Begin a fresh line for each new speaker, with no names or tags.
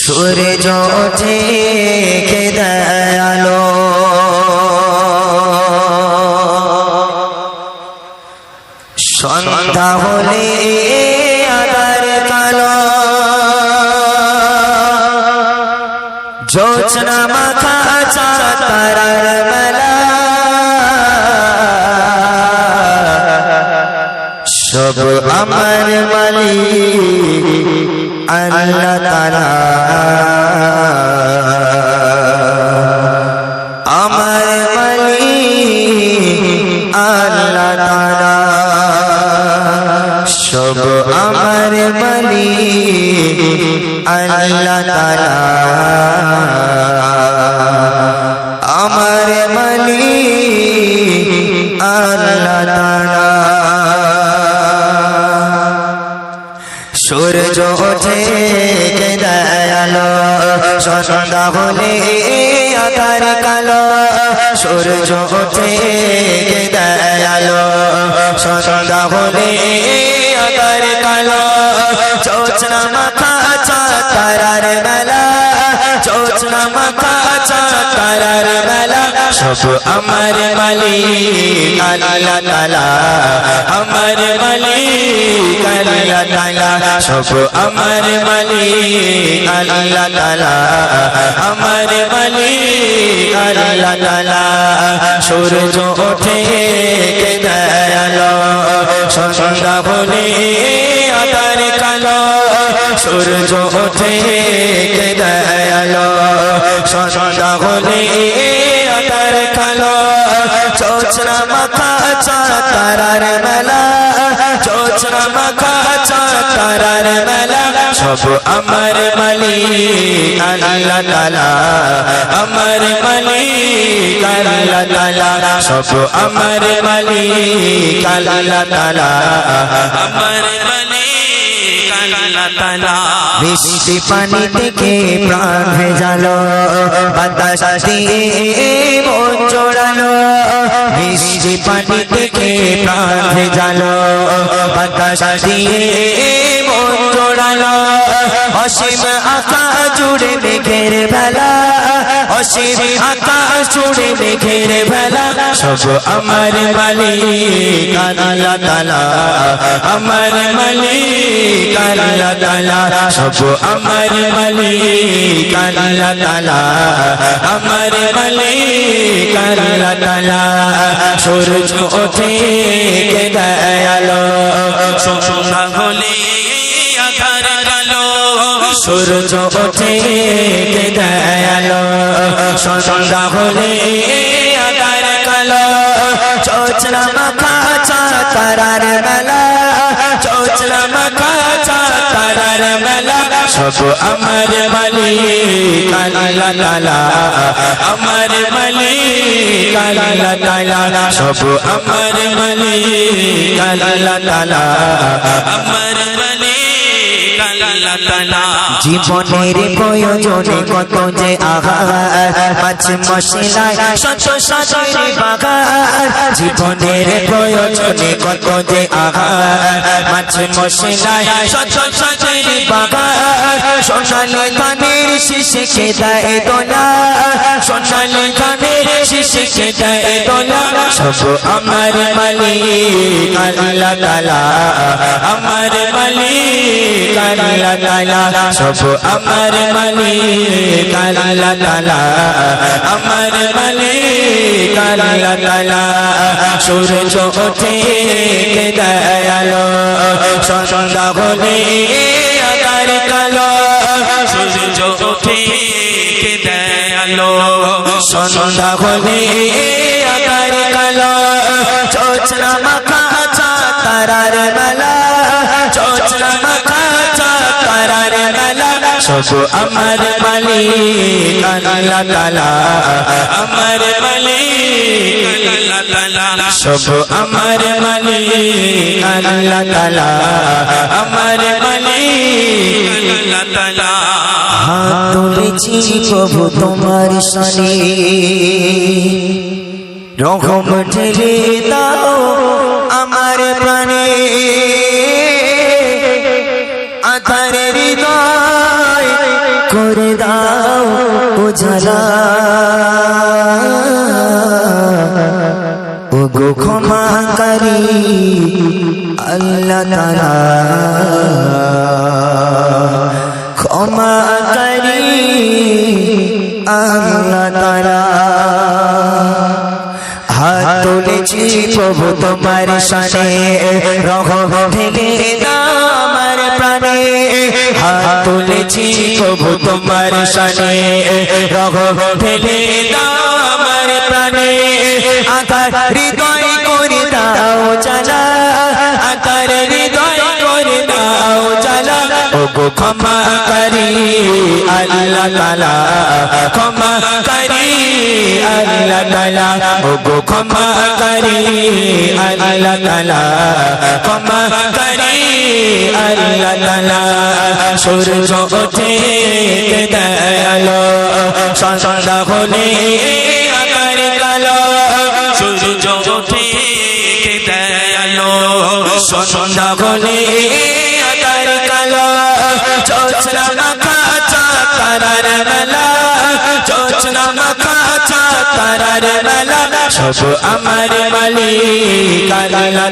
সূর্য ওঠে কে দয়ালো সন্ধ্যা হলে আধার কালো জোছনা মাখা চাঁতারার মেলা সব আমার মালিক আল্লাহ তাআলা আমার মালিক আল্লাহ তাআলা সব আমার মালিক আল্লাহ তাআলা আমার মালিক আল্লাহ তাআলা সূর্য ওঠে কে দয়ালো সন্ধ্যা হলে আধার কালো সূর্য ওঠে কে দয়ালো সন্ধ্যা হলে আধার কালো জোছনা মাখা চাঁতারার মেলা জোছনা মাখা চাঁতারার মেলা সব আমার মালিক আল্লাহ তাআলা আমার মালিক আল্লাহ তাআলা সব আমার মালিক আল্লাহ তাআলা আমার মালিক আল্লাহ তাআলা সূর্য ওঠে কে দয়ালো সন্ধ্যা হলে আধার কালো সূর্য ওঠে কে দয়ালো সন্ধ্যা হলে আধার কালো জোছনা মাখা চাঁতারার মেলা জোছনা মাখা চাঁতারার মেলা সব আমার মালিক আল্লাহ তাআলা আমার মালিক আল্লাহ তাআলা সব আমার মালিক আল্লাহ তাআলা আমার মালিক আল্লাহ তাআলা বৃষ্টি পানি থেকে প্রাণ ভেজালো বাতাস দিয়ে মন জোড়ালো বৃষ্টি পানি থেকে প্রাণ ভেজালো বাতাস দিয়ে মন জোড়ালো অসীম আকাশ জুড়ে মেঘের ভেলা অসীম আকাশ জুড়ে মেঘের ভেলা সব আমার মালিক আল্লাহ তাআলা আমার মালিক আল্লাহ তাআলা সব আমার মালিক আল্লাহ তাআলা আমার মালিক আল্লাহ তাআলা সূর্য ওঠে কে দয়ালো সন্ধ্যা হলে আধার কালো সূর্য ওঠে কে দয়ালো সন্ধ্যা হলে আধার কালো জোছনা মাখা চাঁতারার মেলা জোছনা মাখা চাঁতারার মেলা সব আমার মালিক আল্লাহ তাআলা আমার মালিক আল্লাহ তাআলা সব আমার মালিক আল্লাহ তাআলা আমার মালিক আল্লাহ তাআলা জীবনের প্রয়োজনে কত যে আহার মাছ মশলায় শত শত বাগান জীবনের প্রয়োজনে কত যে আহার মাছ মশলায় শত শত বাগান সোনালী ধানের শীষে কে দেয় দোলা সোনালী ধানের শীষে কে দেয় দোলা সব আমার মালিক আল্লাহ তাআলা আমার মালিক আল্লাহ তাআলা সব আমার মালিক আল্লাহ তাআলা আমার মালিক আল্লাহ তাআলা সূর্য ওঠে কে দয়ালো সন্ধ্যা হলে আধার কালো সূর্য ওঠে কে দয়ালো সন্ধ্যা হলে আধার কালো জোছনা মাখা চাঁতারার মেলা জোছনা মাখা চাঁতারার মেলা সব আমার মালিক আল্লাহ তাআলা আমার মালিক আল্লাহ তাআলা সব আমার মালিক আল্লাহ তাআলা আমার মালিক আল্লাহ তাআলা হাত তুলেছি প্রভু তোমার শানে রহম ঢেলে দাও আমার প্রাণে আধার হৃদয় করে দাও উজালা ও গো ক্ষমাকারী আল্লাহ তাআলা ক্ষমাকারী আল্লাহ তাআলা হাত তুলেছি প্রভু তোমার শানে রহম ঢেলে দাও আমার প্রাণে হাত তুলেছি প্রভু তোমার শানে রহম ঢেলে দাও আমার প্রাণে আকার হৃদয় করে দাও চালা আকার হৃদয় করে দাও চালা ও গো ক্ষমাকারী আল্লাহ তাআলা ক্ষমাকারী আল্লাহ তাআলা ও গো ক্ষমাকারী আল্লাহ তাআলা ক্ষমাকারী আল্লাহ তাআলা সূর্য ওঠে দয়ালো সন্ধ্যা হলে আকার কালো সূর্য ওঠে দয়ালো সন্ধ্যা হলে আকার কালো জোছনা মাখা তারার মেলা জোছনা মাখা তারার মেলা সব আমার মালিক আল্লাহ